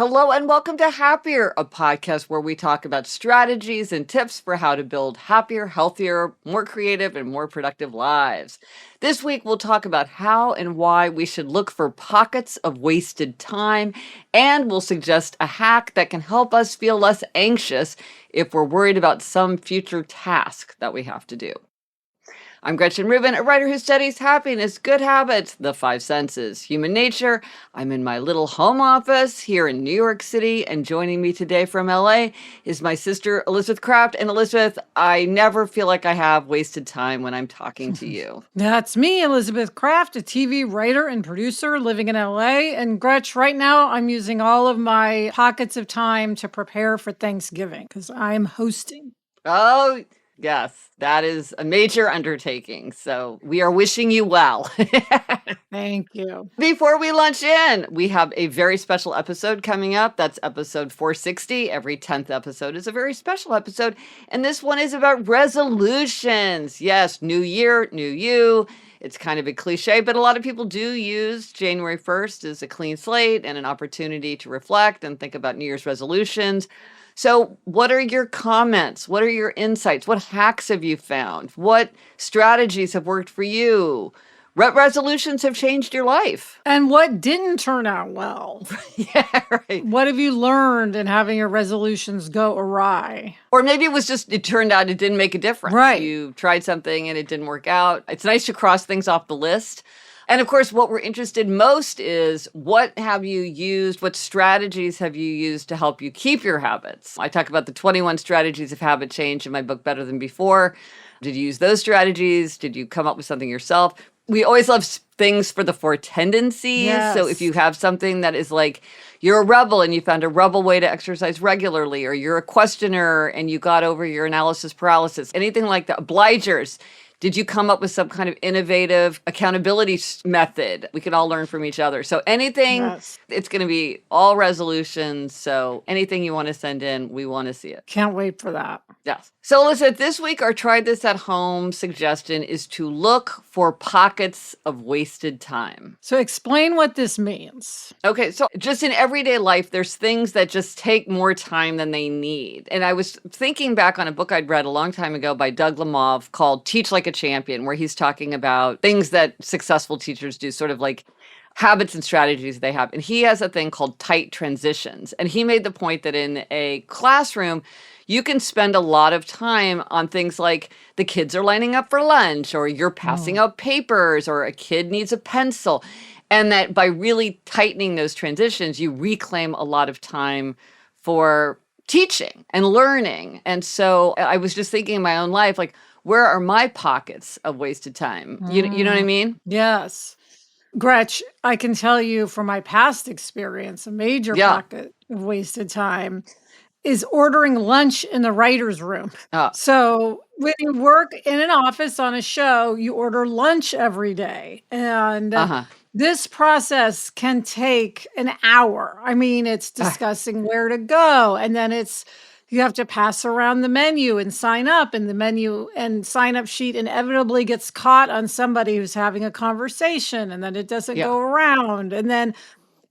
Hello and welcome to Happier, a podcast where we talk about strategies and tips for how to build happier, healthier, more creative, and more productive lives. This week, we'll talk about how and why we should look for pockets of wasted time, and we'll suggest a hack that can help us feel less anxious if we're worried about some future task that we have to do. I'm Gretchen Rubin, a writer who studies happiness, good habits, the five senses, human nature. I'm in my little home office here in New York City, and joining me today from LA is my sister, Elizabeth Kraft. And Elizabeth, I never feel like I have wasted time when I'm talking to you. That's me, Elizabeth Kraft, a TV writer and producer living in LA. And Gretch, right now I'm using all of my pockets of time to prepare for Thanksgiving because I'm hosting. Oh, yes, that is a major undertaking. So we are wishing you well. Thank you. Before we launch in, we have a very special episode coming up. That's episode 460. Every 10th episode is a very special episode. And this one is about resolutions. Yes, new year, new you. It's kind of a cliche, but a lot of people do use January 1st as a clean slate and an opportunity to reflect and think about New Year's resolutions. So what are your comments? What are your insights? What hacks have you found? What strategies have worked for you? What resolutions have changed your life? And what didn't turn out well? Yeah, right. What have you learned in having your resolutions go awry? Or maybe it turned out it didn't make a difference. Right. You tried something and it didn't work out. It's nice to cross things off the list. And of course, what we're interested most is what have you used? What strategies have you used to help you keep your habits? I talk about the 21 strategies of habit change in my book, Better Than Before. Did you use those strategies? Did you come up with something yourself? We always love things for the Four Tendencies. Yes. So if you have something that is like, you're a rebel and you found a rebel way to exercise regularly, or you're a questioner and you got over your analysis paralysis, anything like that, obligers. Did you come up with some kind of innovative accountability method? We can all learn from each other. So anything, Yes. It's going to be all resolutions. So anything you want to send in, we want to see it. Can't wait for that. Yes. So Elizabeth, this week our try this at home suggestion is to look for pockets of wasted time. So explain what this means. Okay, so just in everyday life, there's things that just take more time than they need. And I was thinking back on a book I'd read a long time ago by Doug Lemov called Teach Like a Champion, where he's talking about things that successful teachers do, sort of like habits and strategies they have. And he has a thing called tight transitions. And he made the point that in a classroom, you can spend a lot of time on things like the kids are lining up for lunch, or you're passing out papers, or a kid needs a pencil. And that by really tightening those transitions, you reclaim a lot of time for teaching and learning. And so I was just thinking in my own life, like, where are my pockets of wasted time? You know what I mean? Yes. Gretch, I can tell you from my past experience, a major Yeah. pocket of wasted time is ordering lunch in the writer's room. Oh. So when you work in an office on a show, you order lunch every day. And this process can take an hour. I mean, it's discussing where to go. And then you have to pass around the menu and sign up. And the menu and sign up sheet inevitably gets caught on somebody who's having a conversation. And then it doesn't go around. And then,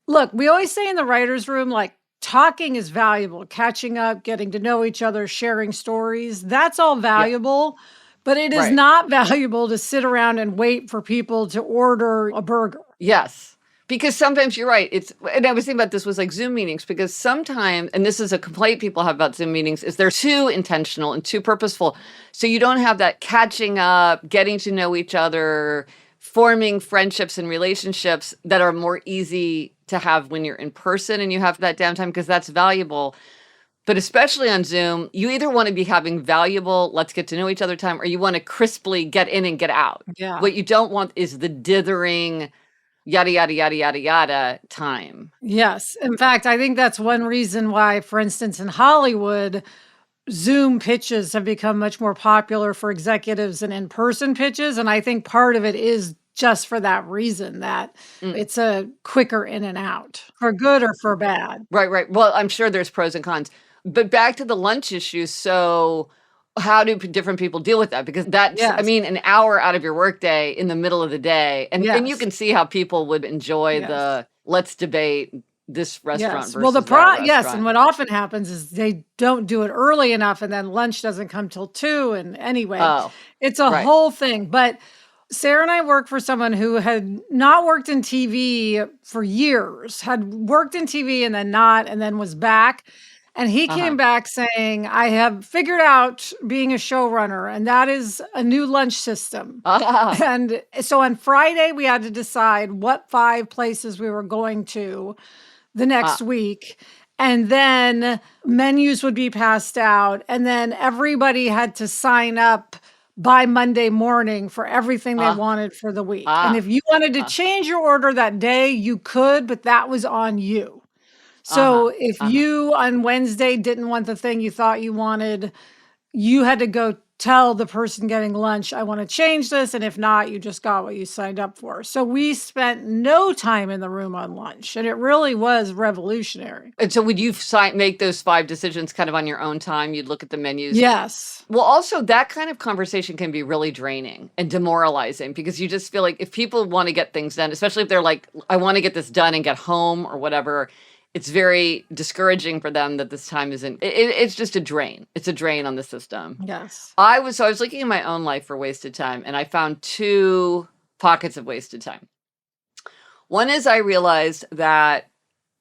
look, we always say in the writer's room, like, talking is valuable, catching up, getting to know each other, sharing stories. That's all valuable, but it is not valuable to sit around and wait for people to order a burger. Yes. Because sometimes you're right. And I was thinking about this was like Zoom meetings, because sometimes, and this is a complaint people have about Zoom meetings, is they're too intentional and too purposeful. So you don't have that catching up, getting to know each other, forming friendships and relationships that are more easy to have when you're in person and you have that downtime, because that's valuable. But especially on Zoom, you either want to be having valuable, let's get to know each other time, or you want to crisply get in and get out. Yeah. What you don't want is the dithering, yada, yada, yada, yada, yada time. Yes. In fact, I think that's one reason why, for instance, in Hollywood, Zoom pitches have become much more popular for executives than in-person pitches. And I think part of it is just for that reason, that it's a quicker in and out, for good or for bad. Right. Well, I'm sure there's pros and cons. But back to the lunch issue. So how do different people deal with that? Because that's, I mean, an hour out of your workday in the middle of the day. And you can see how people would enjoy the let's debate this restaurant Yes. Well, versus that yes, and restaurant. what often happens is they don't do it early enough, and then lunch doesn't come till 2, and anyway, Oh, it's a right. whole thing, but Sarah and I work for someone who had not worked in TV for years, had worked in TV and then not, and then was back, and he came Uh-huh. back saying, "I have figured out being a showrunner, and that is a new lunch system." Ah, And so on Friday, we had to decide what 5 places we were going to the next ah, week. And then menus would be passed out. And then everybody had to sign up by Monday morning for everything they ah, wanted for the week. And ah, if you wanted to ah, change your order that day, you could, but that was on you. uh-huh, So if uh-huh. you on Wednesday didn't want the thing you thought you wanted, you had to go tell the person getting lunch, I want to change this. And if not, you just got what you signed up for. So we spent no time in the room on lunch, and it really was revolutionary. And so would you make those 5 decisions kind of on your own time? You'd look at the menus. Yes. Well, also that kind of conversation can be really draining and demoralizing because you just feel like if people want to get things done, especially if they're like, I want to get this done and get home or whatever, it's very discouraging for them that this time isn't, it's just a drain. It's a drain on the system. Yes. I was looking in my own life for wasted time, and I found 2 pockets of wasted time. One is I realized that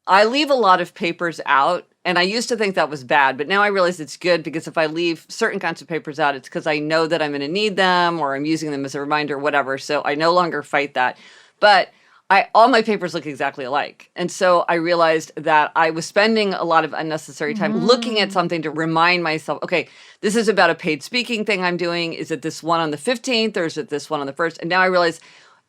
I leave a lot of papers out, and I used to think that was bad, but now I realize it's good because if I leave certain kinds of papers out, it's because I know that I'm going to need them or I'm using them as a reminder, whatever. So I no longer fight that. But all my papers look exactly alike. And so I realized that I was spending a lot of unnecessary time looking at Mm. something to remind myself, okay, this is about a paid speaking thing I'm doing. Is it this one on the 15th or is it this one on the 1st? And now I realize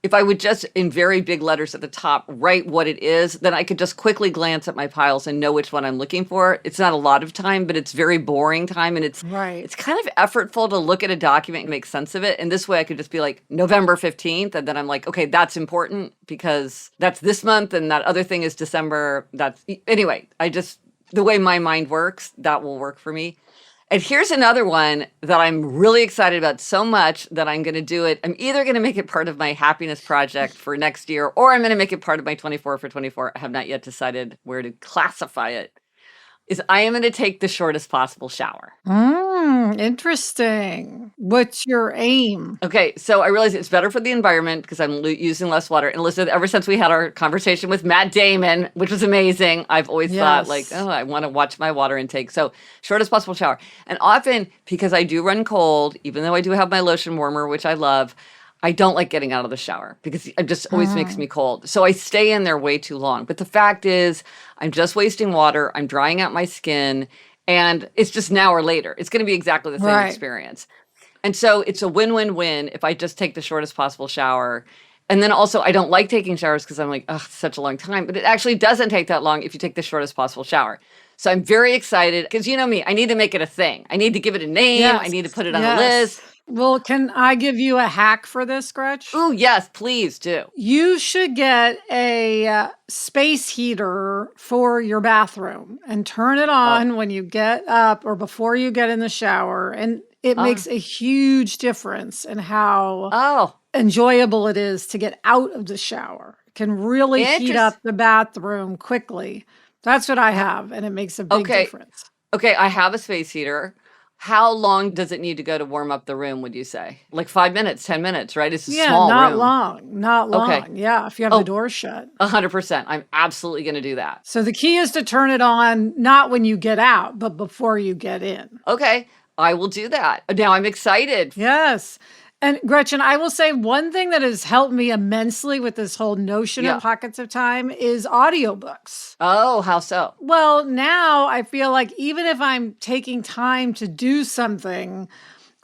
if I would just, in very big letters at the top, write what it is, then I could just quickly glance at my piles and know which one I'm looking for. It's not a lot of time, but it's very boring time. And Right. it's kind of effortful to look at a document and make sense of it. And this way I could just be like November 15th. And then I'm like, okay, that's important because that's this month. And that other thing is December. Anyway, the way my mind works, that will work for me. And here's another one that I'm really excited about so much that I'm going to do it. I'm either going to make it part of my happiness project for next year, or I'm going to make it part of my 24 for 24. I have not yet decided where to classify it. Is I am going to take the shortest possible shower. Interesting. What's your aim? Okay, so I realize it's better for the environment because I'm using less water. And listen, ever since we had our conversation with Matt Damon, which was amazing, I've always thought like, Yes. oh, I want to watch my water intake. So shortest possible shower. And often because I do run cold, even though I do have my lotion warmer, which I love, I don't like getting out of the shower because it just always makes me cold. So I stay in there way too long. But the fact is, I'm just wasting water. I'm drying out my skin. And it's just an hour later. It's going to be exactly the same Right. experience. And so it's a win-win-win if I just take the shortest possible shower. And then also, I don't like taking showers because I'm like, oh, it's such a long time. But it actually doesn't take that long if you take the shortest possible shower. So I'm very excited because you know me, I need to make it a thing. I need to give it a name. I Yes. need to put it on a Yes. list. Well, can I give you a hack for this, Gretch? Ooh, yes, please do. You should get a space heater for your bathroom and turn it Oh, on when you get up or before you get in the shower. And it uh, makes a huge difference in how oh, enjoyable it is to get out of the shower. It can really heat up interest. the bathroom quickly. That's what I have, and it makes a big Okay, difference. okay, I have a space heater. How long does it need to go to warm up the room, would you say? Like 5 minutes, 10 minutes, right? It's a Yeah, small not room. long. Not Okay. long. Yeah, if you have the Oh, door shut. 100%. I'm absolutely going to do that. So the key is to turn it on not when you get out, but before you get in. Okay, I will do that. Now I'm excited. Yes. And Gretchen, I will say one thing that has helped me immensely with this whole notion of Yeah. pockets of time is audiobooks. Oh, how so? Well, now I feel like even if I'm taking time to do something,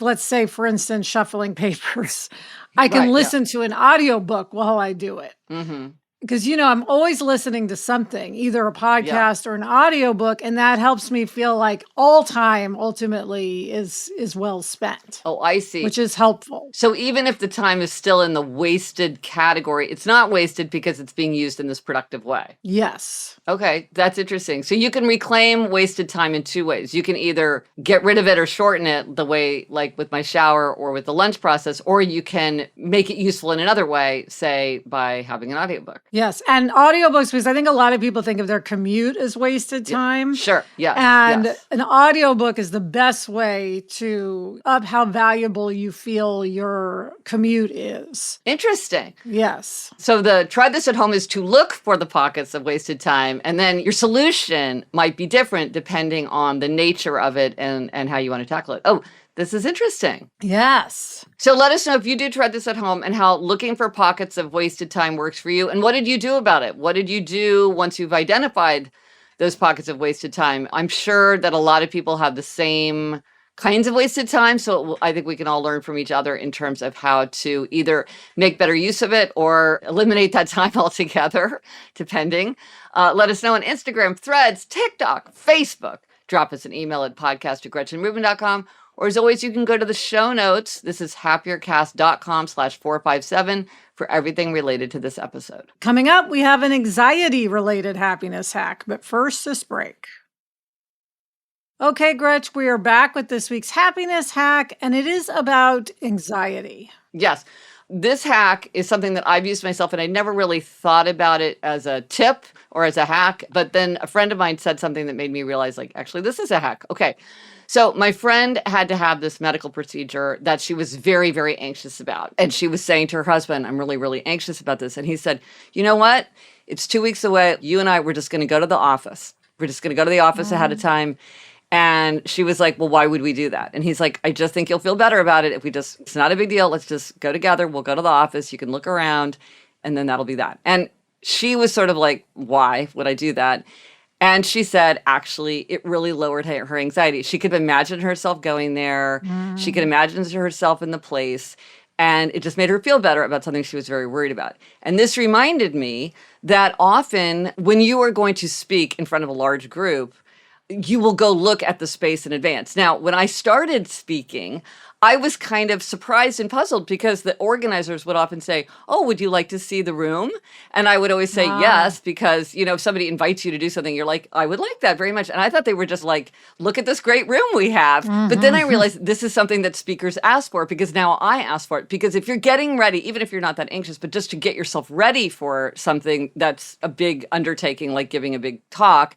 let's say, for instance, shuffling papers, I can Right, yeah. listen to an audiobook while I do it. Mm-hmm. Because, I'm always listening to something, either a Yeah. podcast or an audiobook, and that helps me feel like all time ultimately is well spent, Oh, I see. which is helpful. So even if the time is still in the wasted category, it's not wasted because it's being used in this productive way. Yes. Okay, that's interesting. So you can reclaim wasted time in 2 ways. You can either get rid of it or shorten it the way like with my shower or with the lunch process, or you can make it useful in another way, say by having an audiobook. Yes, and audiobooks, because I think a lot of people think of their commute as wasted time. Sure. Yes. And Yes. an audiobook is the best way to up how valuable you feel your commute is. Interesting. Yes. So the try this at home is to look for the pockets of wasted time. And then your solution might be different depending on the nature of it and how you want to tackle it. Oh, this is interesting. Yes. So let us know if you do try this at home and how looking for pockets of wasted time works for you. And what did you do about it? What did you do once you've identified those pockets of wasted time? I'm sure that a lot of people have the same kinds of wasted time. So I think we can all learn from each other in terms of how to either make better use of it or eliminate that time altogether, depending. Let us know on Instagram, Threads, TikTok, Facebook. Drop us an email at podcast@GretchenRubin.com. Or as always, you can go to the show notes. This is happiercast.com/457 for everything related to this episode. Coming up, we have an anxiety-related happiness hack. But first, this break. Okay, Gretch, we are back with this week's happiness hack, and it is about anxiety. Yes. This hack is something that I've used myself, and I never really thought about it as a tip or as a hack. But then a friend of mine said something that made me realize, like, actually, this is a hack. Okay. So my friend had to have this medical procedure that she was very, very anxious about. And she was saying to her husband, I'm really, really anxious about this. And he said, you know what? It's 2 weeks away. You and I, we're just going to go to the office. We're just going to go to the office ahead of time. And she was like, well, why would we do that? And he's like, I just think you'll feel better about it if we just, it's not a big deal. Let's just go together. We'll go to the office. You can look around and then that'll be that. And she was sort of like, why would I do that? And she said, actually, it really lowered her anxiety. She could imagine herself going there. She could imagine herself in the place. And it just made her feel better about something she was very worried about. And this reminded me that often when you are going to speak in front of a large group, you will go look at the space in advance. Now, when I started speaking, I was kind of surprised and puzzled because the organizers would often say, oh, would you like to see the room? And I would always say yes, because, you know, if somebody invites you to do something, you're like, I would like that very much. And I thought they were just like, look at this great room we have. But then I realized this is something that speakers ask for, because now I ask for it. Because if you're getting ready, even if you're not that anxious, but just to get yourself ready for something that's a big undertaking, like giving a big talk,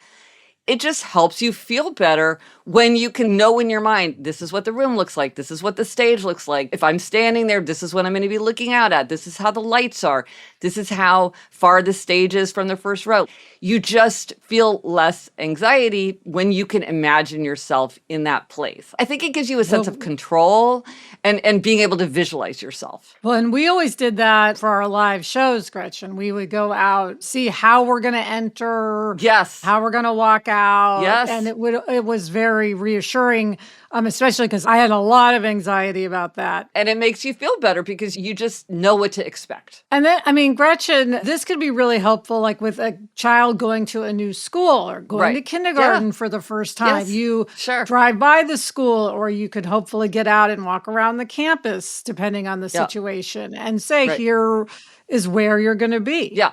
it just helps you feel better when you can know in your mind, this is what the room looks like. This is what the stage looks like. If I'm standing there, this is what I'm going to be looking out at. This is how the lights are. This is how far the stage is from the first row. You just feel less anxiety when you can imagine yourself in that place. I think it gives you a sense of control and being able to visualize yourself. Well, and we always did that for our live shows, Gretchen. We would go out, see how we're going to enter. Yes. How we're going to walk out. Yes. And it was very reassuring, especially because I had a lot of anxiety about that. And it makes you feel better because you just know what to expect. And then, I mean, Gretchen, this could be really helpful, like with a child going to a new school or going to kindergarten for the first time. Yes. You drive by the school, or you could hopefully get out and walk around the campus, depending on the situation, and say, here is where you're going to be. Yeah.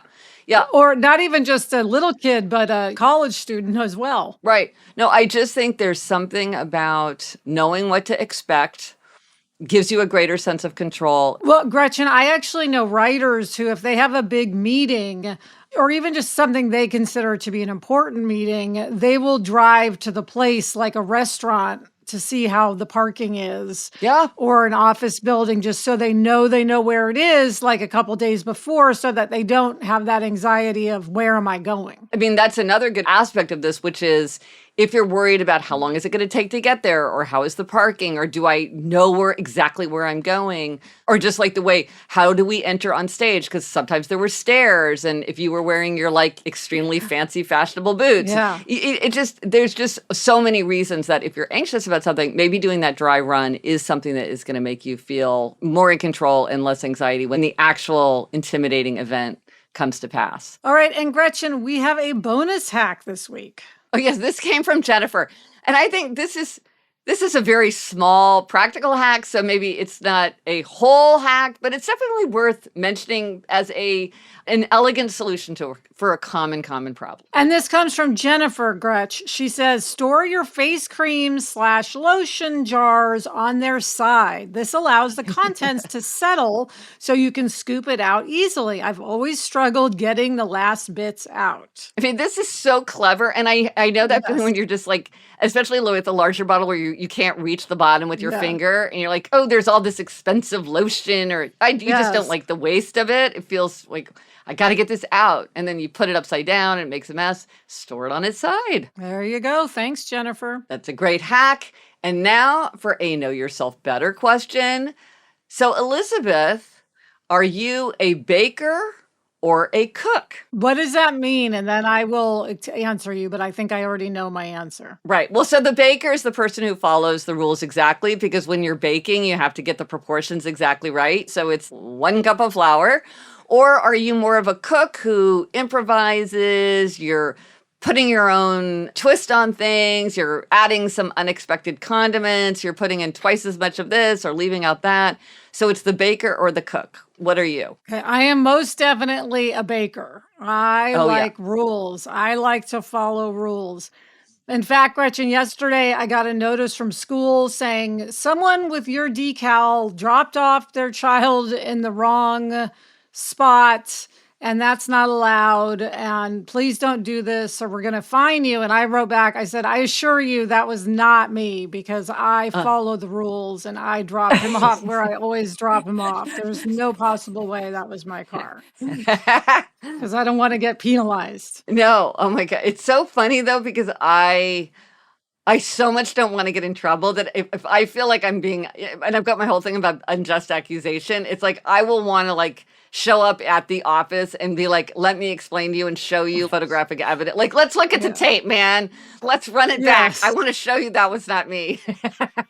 Yeah. Or not even just a little kid, but a college student as well. Right. No, I just think there's something about knowing what to expect gives you a greater sense of control. Well, Gretchen, I actually know writers who, if they have a big meeting or even just something they consider to be an important meeting, they will drive to the place, like a restaurant, to see how the parking is. Yeah. Or an office building, just so they know where it is, like a couple days before, so that they don't have that anxiety of, where am I going? I mean, that's another good aspect of this, which is if you're worried about how long is it going to take to get there, or how is the parking, or do I know exactly where I'm going, or just like the way, how do we enter on stage? Because sometimes there were stairs, and if you were wearing your like extremely fancy fashionable boots, there's just so many reasons that if you're anxious about something, maybe doing that dry run is something that is going to make you feel more in control and less anxiety when the actual intimidating event comes to pass. All right, and Gretchen, we have a bonus hack this week. Oh, yes, this came from Jennifer. And I think this is This is a very small practical hack, so maybe it's not a whole hack, but it's definitely worth mentioning as an elegant solution for a common problem. And this comes from Jennifer Gretch. She says, store your face cream/lotion jars on their side. This allows the contents to settle so you can scoop it out easily. I've always struggled getting the last bits out. I mean, this is so clever. And I know that Yes. when you're just like, especially with a larger bottle where you can't reach the bottom with your Yeah. finger and you're like, oh, there's all this expensive lotion, or you just don't Yes. like the waste of it. It feels like I got to get this out. And then you put it upside down and it makes a mess. Store it on its side. There you go. Thanks, Jennifer. That's a great hack. And now for a know yourself better question. So, Elizabeth, are you a baker or a cook? What does that mean? And then I will answer you, but I think I already know my answer. Right. Well, so the baker is the person who follows the rules exactly, because when you're baking, you have to get the proportions exactly right. So it's 1 cup of flour. Or are you more of a cook who improvises? You're putting your own twist on things. You're adding some unexpected condiments. You're putting in twice as much of this or leaving out that. So it's the baker or the cook. What are you? Okay, I am most definitely a baker. I Oh, yeah. like rules. I like to follow rules. In fact, Gretchen, yesterday I got a notice from school saying someone with your decal dropped off their child in the wrong spot, and that's not allowed. And please don't do this, or we're going to fine you. And I wrote back, I said, I assure you that was not me, because I follow the rules and I dropped him off where I always drop him off. There's no possible way that was my car, because I don't want to get penalized. No. Oh my God. It's so funny though, because I so much don't want to get in trouble that if I feel like I'm being, and I've got my whole thing about unjust accusation, it's like I will want to like show up at the office and be like, let me explain to you and show you photographic evidence. Like, let's look at the tape, man. Let's run it back. Yes. I want to show you that was not me.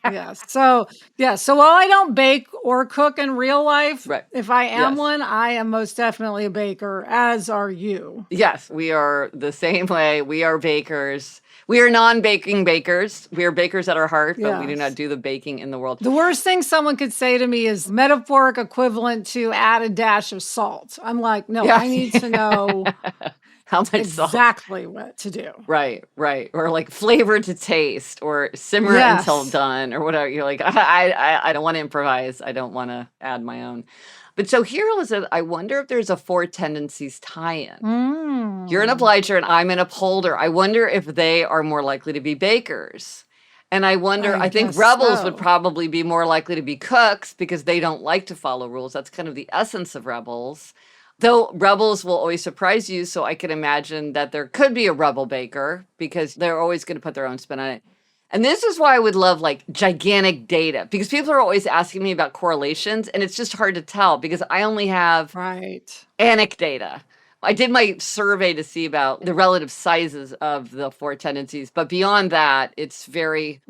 Yes. So while I don't bake or cook in real life, Right. if I am Yes. one, I am most definitely a baker, as are you. Yes, we are the same way. We are bakers. We are non-baking bakers. We are bakers at our heart, but we do Yes. not do the baking in the world. The worst thing someone could say to me is metaphoric equivalent to add a dash of salt. I'm like, no, Yeah. I need to know How much salt? exactly what to do. Right. Or like flavor to taste, or simmer Yes. until done, or whatever. You're like, I don't want to improvise. I don't want to add my own. But so here, Elizabeth, I wonder if there's a Four Tendencies tie-in. You're an obliger and I'm an upholder. I wonder if they are more likely to be bakers. And I wonder, I think guess rebels so. would probably be more likely to be cooks because they don't like to follow rules. That's kind of the essence of rebels. Though rebels will always surprise you, so I can imagine that there could be a rebel baker because they're always going to put their own spin on it. And this is why I would love like gigantic data, because people are always asking me about correlations and it's just hard to tell because I only have Right. anecdata. I did my survey to see about the relative sizes of the Four Tendencies, but beyond that,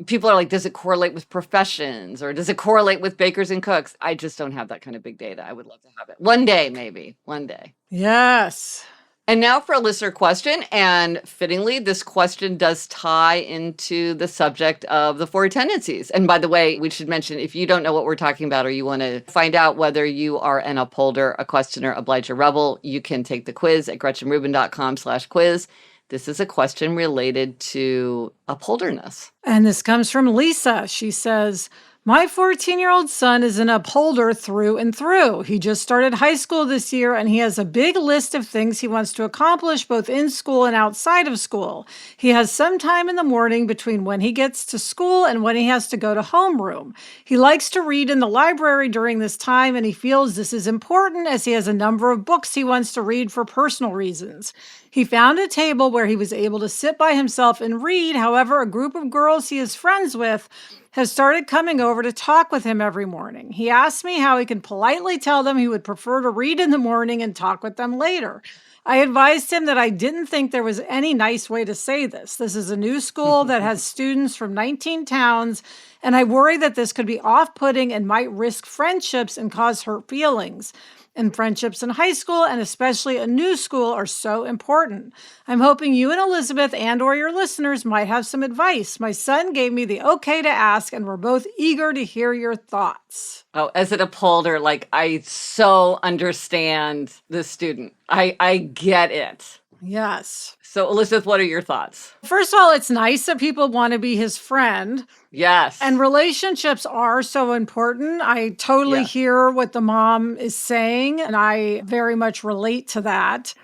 people are like, does it correlate with professions or does it correlate with bakers and cooks? I just don't have that kind of big data. I would love to have it. One day, maybe. One day. Yes. And now for a listener question, and fittingly, this question does tie into the subject of the Four Tendencies. And by the way, we should mention, if you don't know what we're talking about or you want to find out whether you are an upholder, a questioner, obliger, rebel, you can take the quiz at GretchenRubin.com/quiz. This is a question related to upholderness. And this comes from Lisa. She says, my 14-year-old son is an upholder through and through. He just started high school this year, and he has a big list of things he wants to accomplish both in school and outside of school. He has some time in the morning between when he gets to school and when he has to go to homeroom. He likes to read in the library during this time, and he feels this is important as he has a number of books he wants to read for personal reasons. He found a table where he was able to sit by himself and read. However, a group of girls he is friends with has started coming over to talk with him every morning. He asked me how he can politely tell them he would prefer to read in the morning and talk with them later. I advised him that I didn't think there was any nice way to say this. This is a new school that has students from 19 towns, and I worry that this could be off-putting and might risk friendships and cause hurt feelings. and friendships in high school and especially a new school are so important. I'm hoping you and Elizabeth and or your listeners might have some advice. My son gave me the okay to ask, and we're both eager to hear your thoughts. Oh, as an upholder, like I so understand the student. I get it. Yes. So, Elizabeth, what are your thoughts? First of all, it's nice that people want to be his friend. Yes. And relationships are so important. I totally hear what the mom is saying, and I very much relate to that.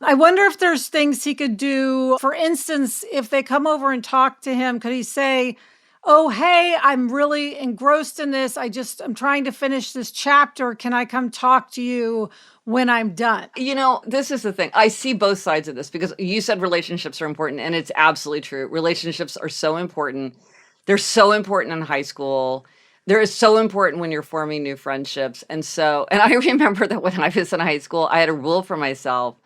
I wonder if there's things he could do. For instance, if they come over and talk to him, could he say, "Oh, hey, I'm really engrossed in this. I'm trying to finish this chapter. Can I come talk to you when I'm done?" You know, this is the thing. I see both sides of this because you said relationships are important, and it's absolutely true. Relationships are so important. They're so important in high school. They're so important when you're forming new friendships. And I remember that when I was in high school, I had a rule for myself.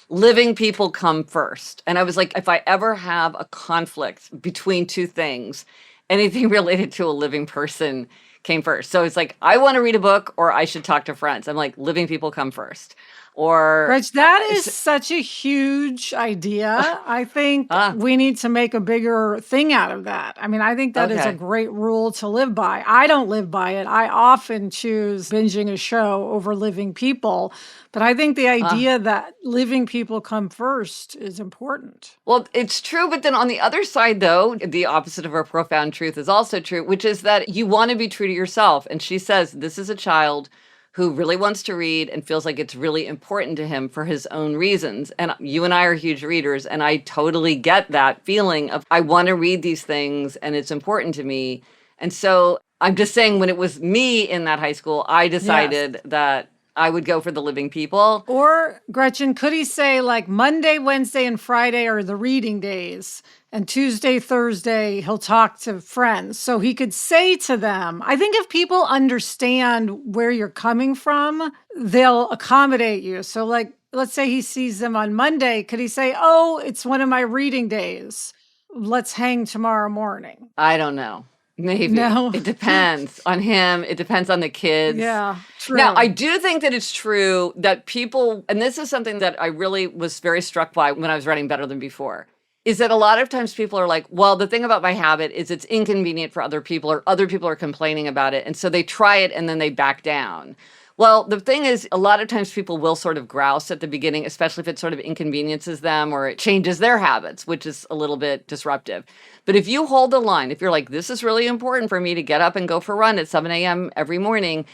Living people come first. And I was like, if I ever have a conflict between two things, anything related to a living person came first. So it's like, I want to read a book or I should talk to friends. I'm like, living people come first. Or Gretch, that is such a huge idea. I think we need to make a bigger thing out of that. I mean, I think that is a great rule to live by. I don't live by it. I often choose binging a show over living people. But I think the idea that living people come first is important. Well, it's true. But then on the other side, though, the opposite of a profound truth is also true, which is that you want to be true to yourself. And she says, this is a child who really wants to read and feels like it's really important to him for his own reasons. And you and I are huge readers, and I totally get that feeling of I want to read these things and it's important to me. And so I'm just saying, when it was me in that high school, I decided that I would go for the living people. Or, Gretchen, could he say like Monday, Wednesday, and Friday are the reading days, and Tuesday, Thursday, he'll talk to friends. So he could say to them, I think if people understand where you're coming from, they'll accommodate you. So like, let's say he sees them on Monday. Could he say, oh, it's one of my reading days. Let's hang tomorrow morning. I don't know. Maybe. No. It depends on him. It depends on the kids. Yeah, true. Now, I do think that it's true that people, and this is something that I really was very struck by when I was writing Better Than Before, is that a lot of times people are like, well, the thing about my habit is it's inconvenient for other people, or other people are complaining about it. And so they try it and then they back down. Well, the thing is, a lot of times people will sort of grouse at the beginning, especially if it sort of inconveniences them or it changes their habits, which is a little bit disruptive. But if you hold the line, if you're like, this is really important for me to get up and go for a run at 7 a.m. every morning,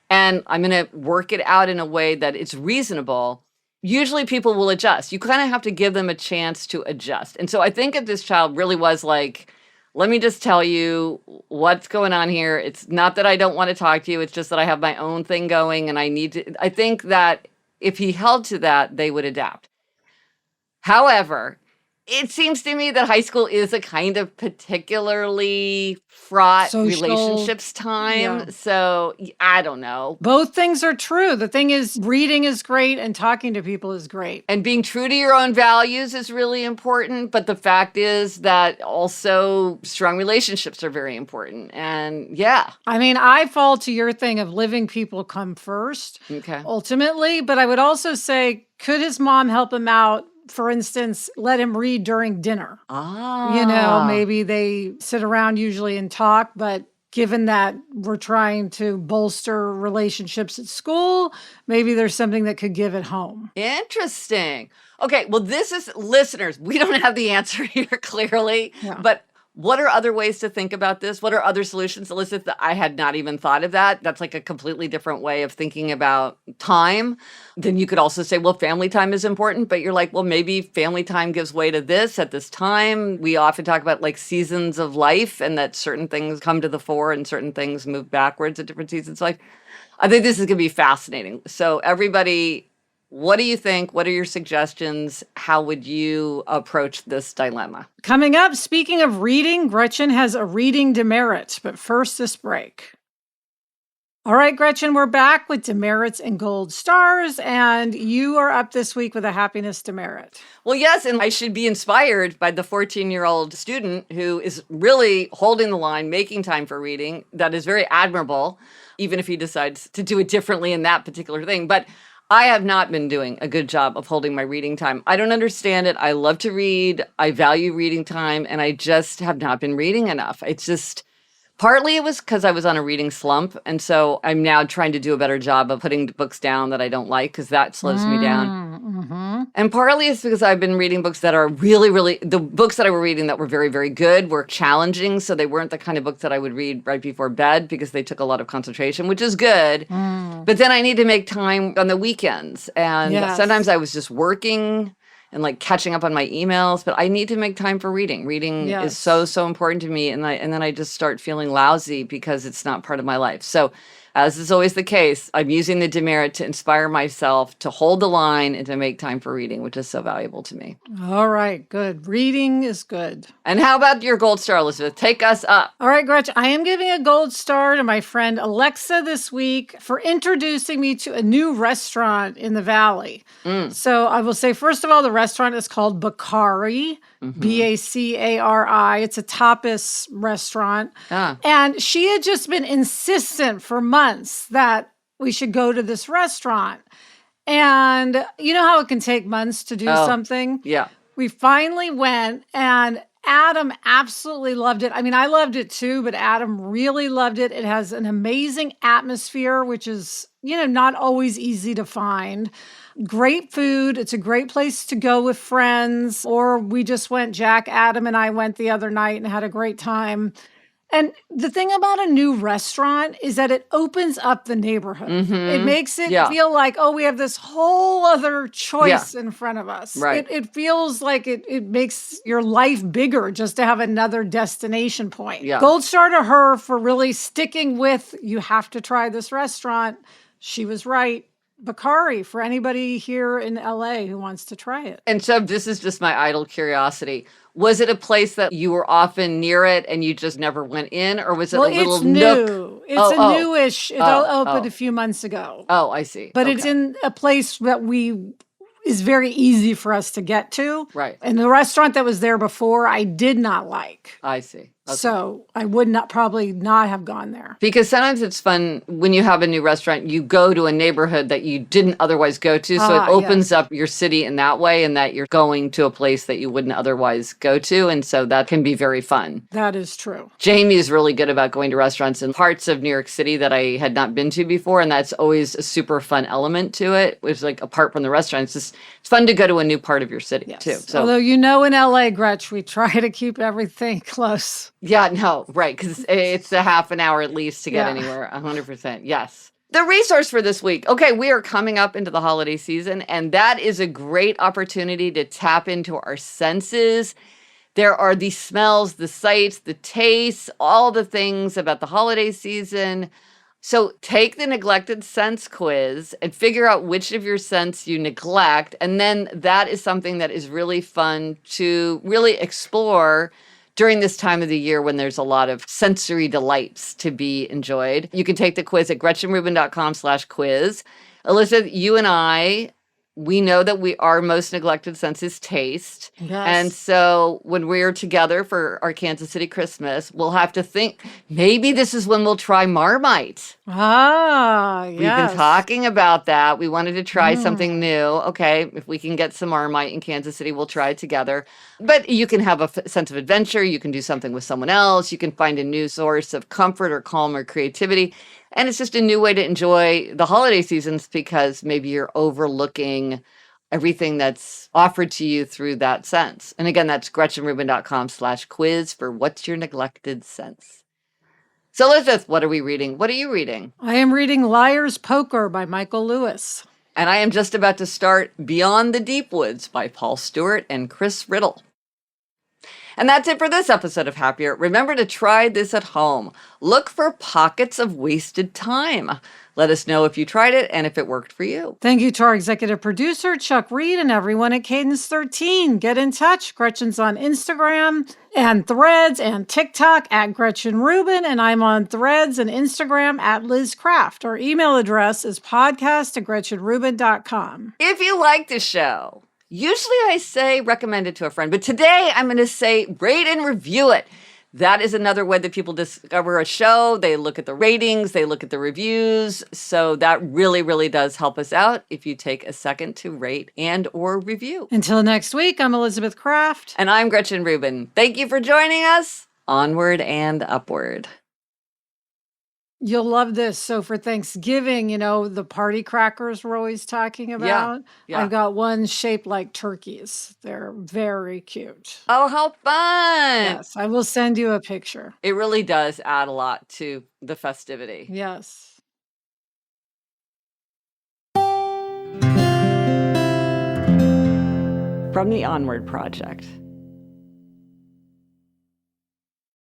and I'm going to work it out in a way that it's reasonable, usually people will adjust. You kind of have to give them a chance to adjust. And so I think if this child really was like, let me just tell you what's going on here. It's not that I don't want to talk to you. It's just that I have my own thing going and I think that if he held to that, they would adapt. However, it seems to me that high school is a kind of particularly fraught relationships time. Yeah. So I don't know. Both things are true. The thing is, reading is great and talking to people is great. And being true to your own values is really important. But the fact is that also strong relationships are very important. And yeah. I mean, I fall to your thing of living people come first, ultimately. But I would also say, could his mom help him out? For instance, let him read during dinner. You know, maybe they sit around usually and talk, but given that we're trying to bolster relationships at school, maybe there's something that could give at home. Interesting. Okay, well, this is, listeners, we don't have the answer here clearly, but what are other ways to think about this? What are other solutions, Elizabeth, that I had not even thought of that? That's like a completely different way of thinking about time. Then you could also say, well, family time is important, but you're like, well, maybe family time gives way to this at this time. We often talk about like seasons of life and that certain things come to the fore and certain things move backwards at different seasons of life. I think this is going to be fascinating. So everybody, what do you think? What are your suggestions? How would you approach this dilemma? Coming up, speaking of reading, Gretchen has a reading demerit. But first, this break. All right, Gretchen, we're back with demerits and gold stars, and you are up this week with a happiness demerit. Well, yes, and I should be inspired by the 14-year-old student who is really holding the line, making time for reading. That is very admirable, even if he decides to do it differently in that particular thing. But I have not been doing a good job of holding my reading time. I don't understand it. I love to read. I value reading time, and I just have not been reading enough. It's just... Partly it was because I was on a reading slump, and so I'm now trying to do a better job of putting books down that I don't like because that slows me down. Mm-hmm. And partly it's because I've been reading books that are the books that I were reading that were very, very good were challenging, so they weren't the kind of books that I would read right before bed because they took a lot of concentration, which is good. But then I need to make time on the weekends, and sometimes I was just working and like catching up on my emails, but I need to make time for reading. Reading is so, so important to me. And then I just start feeling lousy because it's not part of my life. So as is always the case, I'm using the demerit to inspire myself to hold the line and to make time for reading, which is so valuable to me. All right, good. Reading is good. And how about your gold star, Elizabeth? Take us up. All right, Gretchen, I am giving a gold star to my friend Alexa this week for introducing me to a new restaurant in the Valley. So I will say, first of all, the restaurant is called Bacari, Bacari. It's a tapas restaurant. And she had just been insistent for months that we should go to this restaurant. And you know how it can take months to do something? Yeah. We finally went, and Adam absolutely loved it. I mean, I loved it too, but Adam really loved it. It has an amazing atmosphere, which is, not always easy to find. Great food. It's a great place to go with friends. Or we just went, Jack, Adam, and I went the other night and had a great time. And the thing about a new restaurant is that it opens up the neighborhood. It makes it feel like, we have this whole other choice in front of us. Right. It feels like it makes your life bigger just to have another destination point. Yeah. Gold star to her for really sticking with, you have to try this restaurant. She was right. Bacari for anybody here in LA who wants to try it. And so this is just my idle curiosity. Was it a place that you were often near it and you just never went in? Or was it a little it's nook? New. It's newish. It opened a few months ago. Oh, I see. But it's in a place that is very easy for us to get to. Right. And the restaurant that was there before, I did not like. I see. Okay. So I would probably not have gone there. Because sometimes it's fun when you have a new restaurant, you go to a neighborhood that you didn't otherwise go to. So it opens up your city in that way, and that you're going to a place that you wouldn't otherwise go to. And so that can be very fun. That is true. Jamie is really good about going to restaurants in parts of New York City that I had not been to before. And that's always a super fun element to it, which is like apart from the restaurants, it's fun to go to a new part of your city too. So, although in LA, Gretch, we try to keep everything close. Yeah, no, right, because it's a half an hour at least to get anywhere, 100%, yes. The resource for this week. Okay, we are coming up into the holiday season, and that is a great opportunity to tap into our senses. There are the smells, the sights, the tastes, all the things about the holiday season. So take the neglected sense quiz and figure out which of your sense you neglect, and then that is something that is really fun to really explore during this time of the year when there's a lot of sensory delights to be enjoyed. You can take the quiz at GretchenRubin.com/quiz. Elizabeth, you and I, we know that our most neglected sense is taste. Yes. And so when we're together for our Kansas City Christmas, we'll have to think, maybe this is when we'll try Marmite. Yes. We've been talking about that. We wanted to try something new. Okay, if we can get some Marmite in Kansas City, we'll try it together. But you can have a sense of adventure. You can do something with someone else. You can find a new source of comfort or calm or creativity. And it's just a new way to enjoy the holiday seasons because maybe you're overlooking everything that's offered to you through that sense. And again, that's GretchenRubin.com/quiz for what's your neglected sense. So Elizabeth, what are we reading? What are you reading? I am reading Liar's Poker by Michael Lewis. And I am just about to start Beyond the Deep Woods by Paul Stewart and Chris Riddle. And that's it for this episode of Happier. Remember to try this at home. Look for pockets of wasted time. Let us know if you tried it and if it worked for you. Thank you to our executive producer, Chuck Reed, and everyone at Cadence 13. Get in touch. Gretchen's on Instagram and Threads and TikTok at Gretchen Rubin, and I'm on Threads and Instagram at Liz Craft. Our email address is podcast@GretchenRubin.com. If you like the show, usually I say recommend it to a friend, but today I'm going to say rate and review it. That is another way that people discover a show. They look at the ratings, they look at the reviews. So that really, really does help us out if you take a second to rate and or review. Until next week, I'm Elizabeth Craft. And I'm Gretchen Rubin. Thank you for joining us. Onward and upward. You'll love this. So for Thanksgiving, the party crackers we're always talking about. Yeah. I've got one shaped like turkeys. They're very cute. Oh, how fun. Yes, I will send you a picture. It really does add a lot to the festivity. Yes. From the Onward Project.